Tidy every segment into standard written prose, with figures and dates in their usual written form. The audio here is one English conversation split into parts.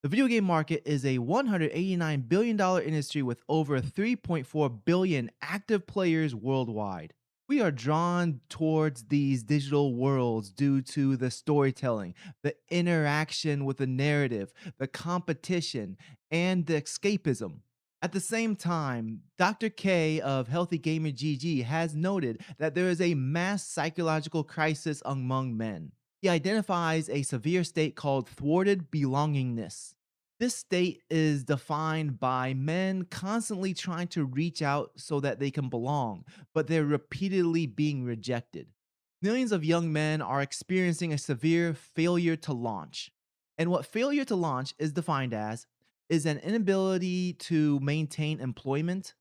The video game market is a $189 billion industry with over 3.4 billion active players worldwide. We are drawn towards these digital worlds due to the storytelling, the interaction with the narrative, the competition, and the escapism. At the same time, Dr. K of HealthyGamerGG has noted that there is a mass psychological crisis among men. He identifies a severe state called thwarted belongingness. This state is defined by men constantly trying to reach out so that they can belong, but they're repeatedly being rejected. Millions of young men are experiencing a severe failure to launch. And what failure to launch is defined as is an inability to maintain employment,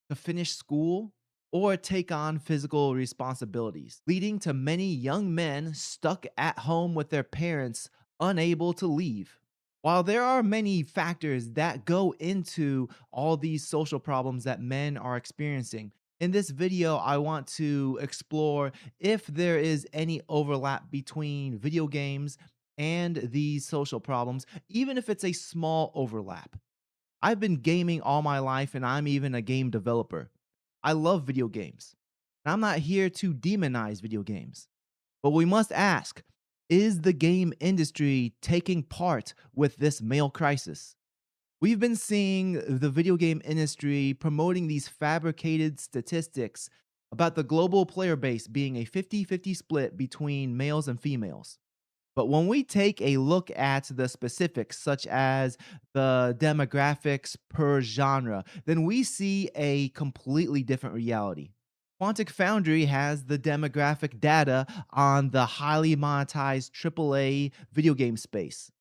to finish school, or take on physical responsibilities, leading to many young men stuck at home with their parents, unable to leave. While there are many factors that go into all these social problems that men are experiencing, in this video, I want to explore if there is any overlap between video games and these social problems, even if it's a small overlap. I've been gaming all my life and I'm even a game developer. I love video games. And I'm not here to demonize video games. But we must ask, is the game industry taking part with this male crisis? We've been seeing the video game industry promoting these fabricated statistics about the global player base being a 50-50 split between males and females. But when we take a look at the specifics, such as the demographics per genre, then we see a completely different reality. Quantic Foundry has the demographic data on the highly monetized AAA video game space.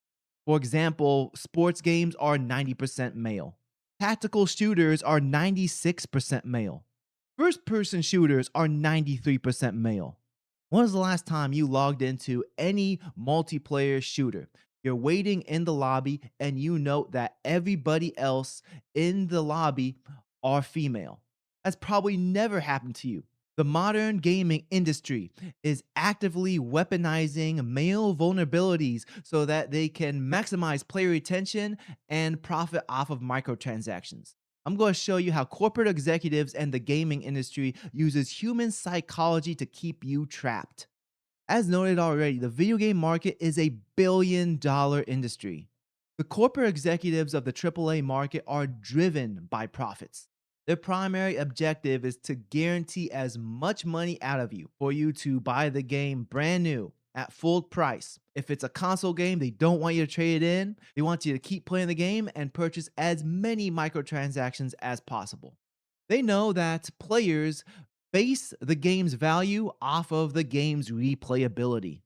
For example, sports games are 90% male. Tactical shooters are 96% male. First person shooters are 93% male. When was the last time you logged into any multiplayer shooter? You're waiting in the lobby and you note that everybody else in the lobby are female. That's probably never happened to you. The modern gaming industry is actively weaponizing male vulnerabilities so that they can maximize player retention and profit off of microtransactions. I'm going to show you how corporate executives and the gaming industry uses human psychology to keep you trapped. As noted already, the video game market is a billion-dollar industry. The corporate executives of the AAA market are driven by profits. Their primary objective is to guarantee as much money out of you for you to buy the game brand new at full price. If it's a console game, they don't want you to trade it in. They want you to keep playing the game and purchase as many microtransactions as possible. They know that players base the game's value off of the game's replayability.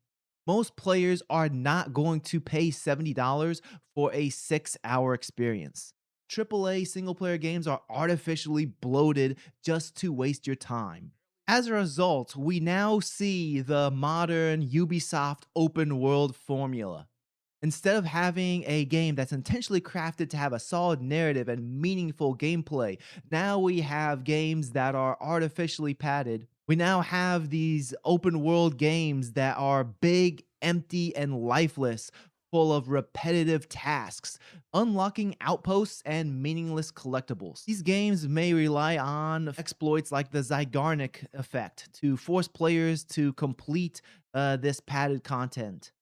Most players are not going to pay $70 for a 6-hour experience. AAA single player games are artificially bloated just to waste your time. As a result, we now see the modern Ubisoft open world formula. Instead of having a game that's intentionally crafted to have a solid narrative and meaningful gameplay, now we have games that are artificially padded. We now have these open world games that are big, empty, and lifeless, full of repetitive tasks, unlocking outposts and meaningless collectibles. These games may rely on exploits like the Zeigarnik effect to force players to complete this padded content.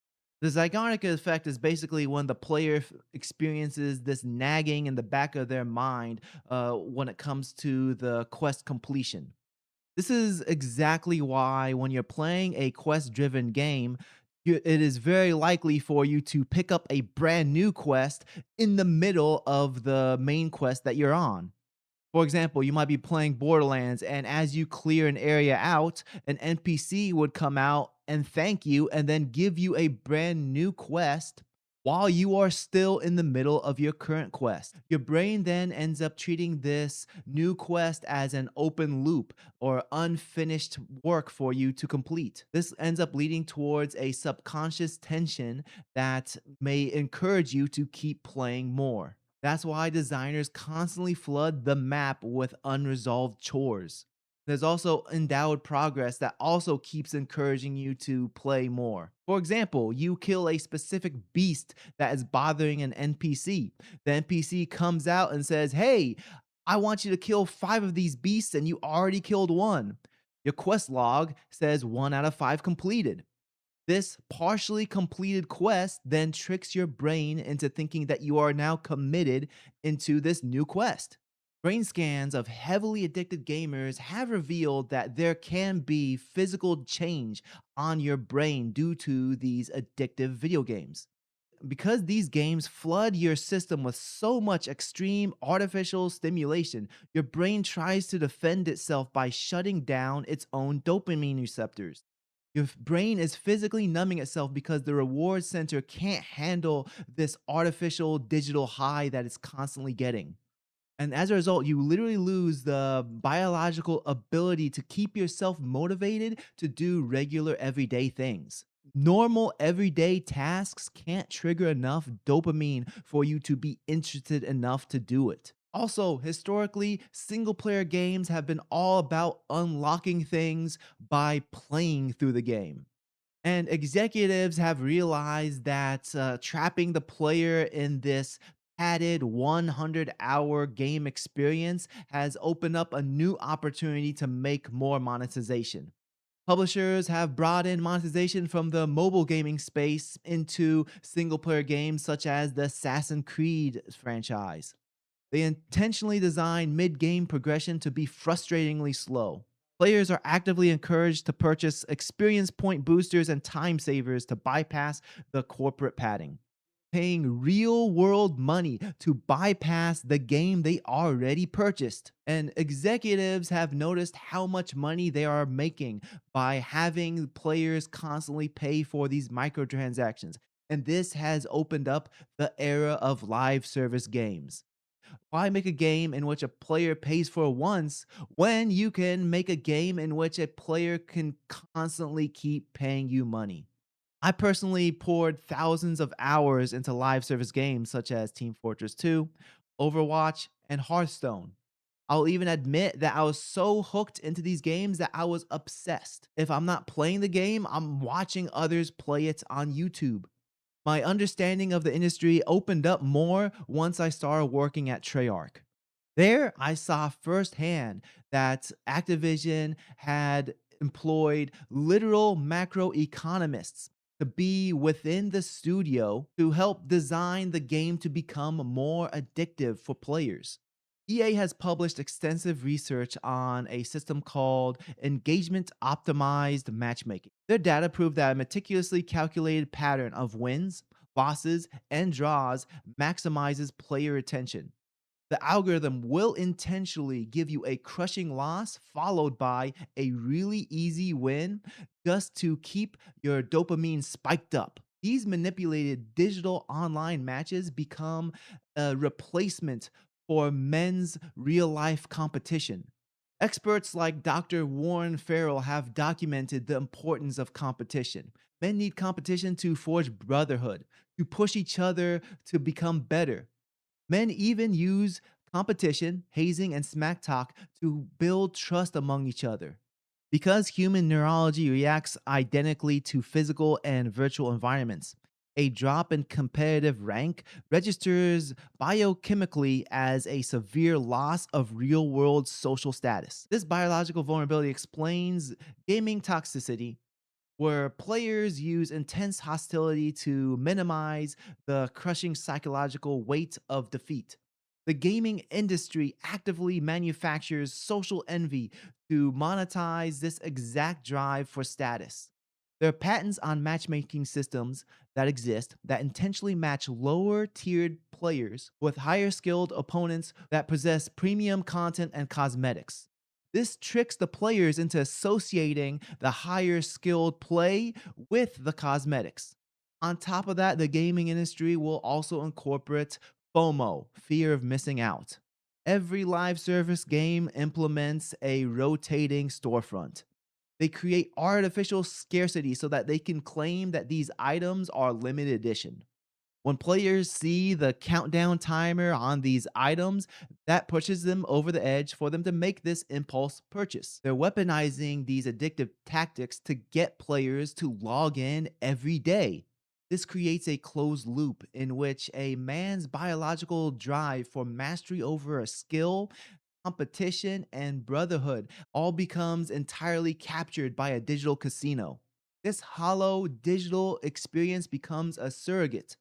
The Zeigarnik effect is basically when the player experiences this nagging in the back of their mind when it comes to the quest completion. This is exactly why when you're playing a quest driven game, it is very likely for you to pick up a brand new quest in the middle of the main quest that you're on. For example, you might be playing Borderlands, and as you clear an area out, an NPC would come out and thank you and then give you a brand new quest while you are still in the middle of your current quest. Your brain then ends up treating this new quest as an open loop or unfinished work for you to complete. This ends up leading towards a subconscious tension that may encourage you to keep playing more. That's why designers constantly flood the map with unresolved chores. There's also endowed progress that also keeps encouraging you to play more. For example, you kill a specific beast that is bothering an NPC. The NPC comes out and says, "Hey, I want you to kill 5 of these beasts, and you already killed one." Your quest log says 1 out of 5 completed. This partially completed quest then tricks your brain into thinking that you are now committed into this new quest. Brain scans of heavily addicted gamers have revealed that there can be physical change on your brain due to these addictive video games. Because these games flood your system with so much extreme artificial stimulation, your brain tries to defend itself by shutting down its own dopamine receptors. Your brain is physically numbing itself because the reward center can't handle this artificial digital high that it's constantly getting. And as a result, you literally lose the biological ability to keep yourself motivated to do regular everyday things. Normal everyday tasks can't trigger enough dopamine for you to be interested enough to do it. Also, historically, single player games have been all about unlocking things by playing through the game. And executives have realized that trapping the player in this padded 100-hour game experience has opened up a new opportunity to make more monetization. Publishers have brought in monetization from the mobile gaming space into single player games such as the Assassin's Creed franchise. They intentionally designed mid game progression to be frustratingly slow. Players are actively encouraged to purchase experience point boosters and time savers to bypass the corporate padding, paying real world money to bypass the game they already purchased. And executives have noticed how much money they are making by having players constantly pay for these microtransactions. And this has opened up the era of live service games. Why make a game in which a player pays for once when you can make a game in which a player can constantly keep paying you money? I personally poured thousands of hours into live service games such as Team Fortress 2, Overwatch, and Hearthstone. I'll even admit that I was so hooked into these games that I was obsessed. If I'm not playing the game, I'm watching others play it on YouTube. My understanding of the industry opened up more once I started working at Treyarch. There, I saw firsthand that Activision had employed literal macroeconomists to be within the studio to help design the game to become more addictive for players. EA has published extensive research on a system called Engagement Optimized Matchmaking. Their data proved that a meticulously calculated pattern of wins, losses, and draws maximizes player attention. The algorithm will intentionally give you a crushing loss followed by a really easy win just to keep your dopamine spiked up. These manipulated digital online matches become a replacement for men's real life competition. Experts like Dr. Warren Farrell have documented the importance of competition. Men need competition to forge brotherhood, to push each other to become better. Men even use competition, hazing, and smack talk to build trust among each other. Because human neurology reacts identically to physical and virtual environments, a drop in competitive rank registers biochemically as a severe loss of real world social status. This biological vulnerability explains gaming toxicity, where players use intense hostility to minimize the crushing psychological weight of defeat. The gaming industry actively manufactures social envy to monetize this exact drive for status. There are patents on matchmaking systems that exist that intentionally match lower tiered players with higher skilled opponents that possess premium content and cosmetics. This tricks the players into associating the higher skilled play with the cosmetics. On top of that, the gaming industry will also incorporate FOMO, fear of missing out. Every live service game implements a rotating storefront. They create artificial scarcity so that they can claim that these items are limited edition. When players see the countdown timer on these items, that pushes them over the edge for them to make this impulse purchase. They're weaponizing these addictive tactics to get players to log in every day. This creates a closed loop in which a man's biological drive for mastery over a skill, competition, and brotherhood all becomes entirely captured by a digital casino. This hollow digital experience becomes a surrogate,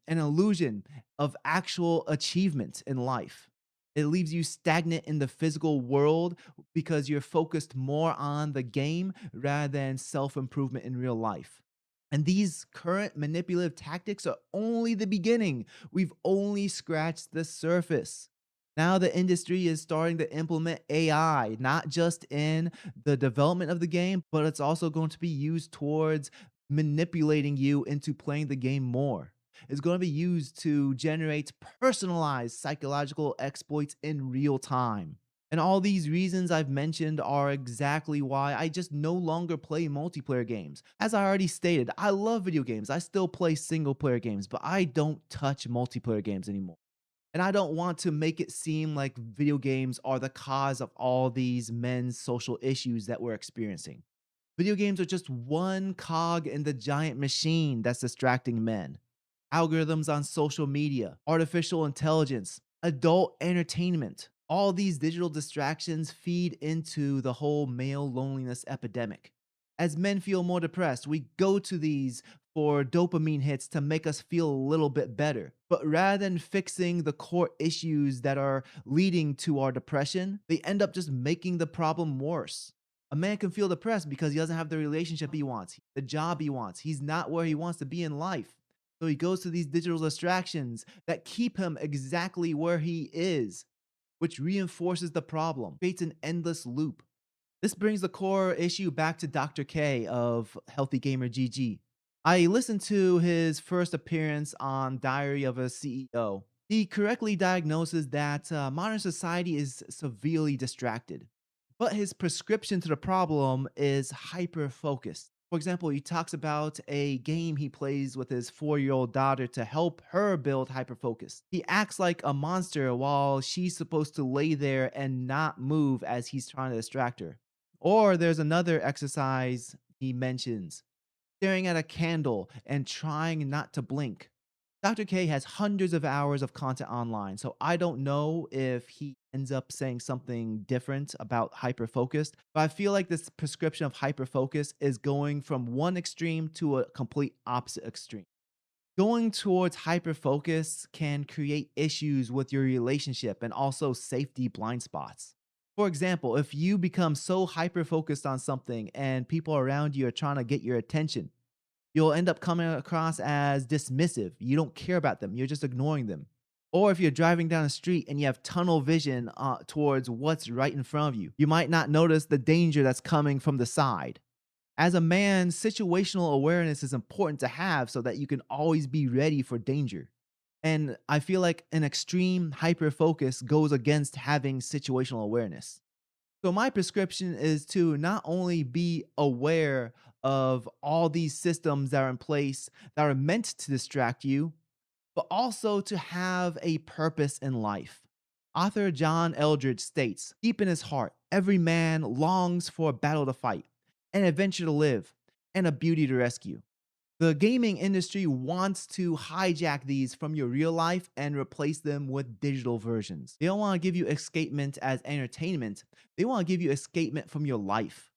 an illusion of actual achievement in life. It leaves you stagnant in the physical world because you're focused more on the game rather than self improvement in real life. And these current manipulative tactics are only the beginning. We've only scratched the surface. Now, the industry is starting to implement AI, not just in the development of the game, but it's also going to be used towards manipulating you into playing the game more. It's going to be used to generate personalized psychological exploits in real time. And all these reasons I've mentioned are exactly why I just no longer play multiplayer games. As I already stated, I love video games. I still play single player games, but I don't touch multiplayer games anymore. And I don't want to make it seem like video games are the cause of all these men's social issues that we're experiencing. Video games are just one cog in the giant machine that's distracting men. Algorithms on social media, artificial intelligence, adult entertainment. All these digital distractions feed into the whole male loneliness epidemic. As men feel more depressed, we go to these for dopamine hits to make us feel a little bit better. But rather than fixing the core issues that are leading to our depression, they end up just making the problem worse. A man can feel depressed because he doesn't have the relationship he wants, the job he wants. He's not where he wants to be in life. So he goes to these digital distractions that keep him exactly where he is, which reinforces the problem, creates an endless loop. This brings the core issue back to Dr. K of HealthyGamerGG. I listened to his first appearance on Diary of a CEO. He correctly diagnoses that modern society is severely distracted, but his prescription to the problem is hyper focused. For example, he talks about a game he plays with his 4-year-old daughter to help her build hyper focus. He acts like a monster while she's supposed to lay there and not move as he's trying to distract her. Or there's another exercise he mentions, staring at a candle and trying not to blink. Dr. K has hundreds of hours of content online, so I don't know if he ends up saying something different about hyper focused, but I feel like this prescription of hyper focus is going from one extreme to a complete opposite extreme. Going towards hyper focus can create issues with your relationship and also safety blind spots. For example, if you become so hyper focused on something and people around you are trying to get your attention, you'll end up coming across as dismissive. You don't care about them, you're just ignoring them. Or if you're driving down the street and you have tunnel vision towards what's right in front of you, you might not notice the danger that's coming from the side. As a man, situational awareness is important to have so that you can always be ready for danger. And I feel like an extreme hyper focus goes against having situational awareness. So my prescription is to not only be aware of all these systems that are in place that are meant to distract you, but also to have a purpose in life. Author John Eldredge states, deep in his heart, every man longs for a battle to fight, an adventure to live, and a beauty to rescue. The gaming industry wants to hijack these from your real life and replace them with digital versions. They don't want to give you escapement as entertainment, they want to give you escapement from your life.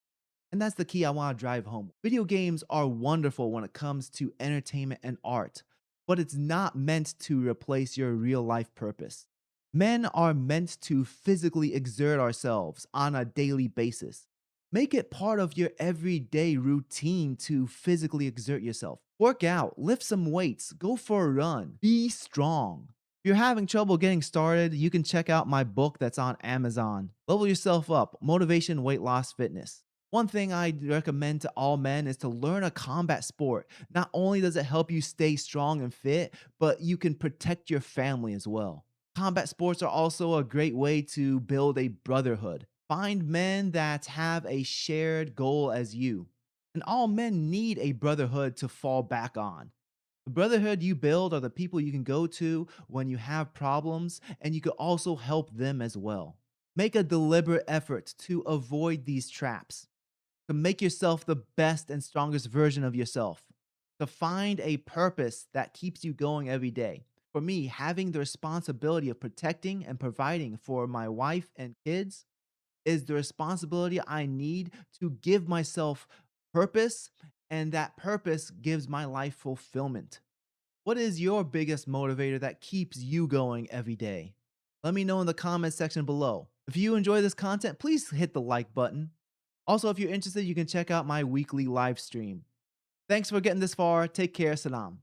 And that's the key I want to drive home. Video games are wonderful when it comes to entertainment and art, but it's not meant to replace your real life purpose. Men are meant to physically exert ourselves on a daily basis. Make it part of your everyday routine to physically exert yourself. Work out, lift some weights, go for a run, be strong. If you're having trouble getting started, you can check out my book that's on Amazon. Level yourself up, Motivation, Weight Loss, Fitness. One thing I'd recommend to all men is to learn a combat sport. Not only does it help you stay strong and fit, but you can protect your family as well. Combat sports are also a great way to build a brotherhood. Find men that have a shared goal as you. And all men need a brotherhood to fall back on. The brotherhood you build are the people you can go to when you have problems, and you can also help them as well. Make a deliberate effort to avoid these traps, to make yourself the best and strongest version of yourself, to find a purpose that keeps you going every day. For me, having the responsibility of protecting and providing for my wife and kids is the responsibility I need to give myself purpose, and that purpose gives my life fulfillment. What is your biggest motivator that keeps you going every day? Let me know in the comments section below. If you enjoy this content, please hit the like button. Also, if you're interested, you can check out my weekly live stream. Thanks for getting this far. Take care. Salam.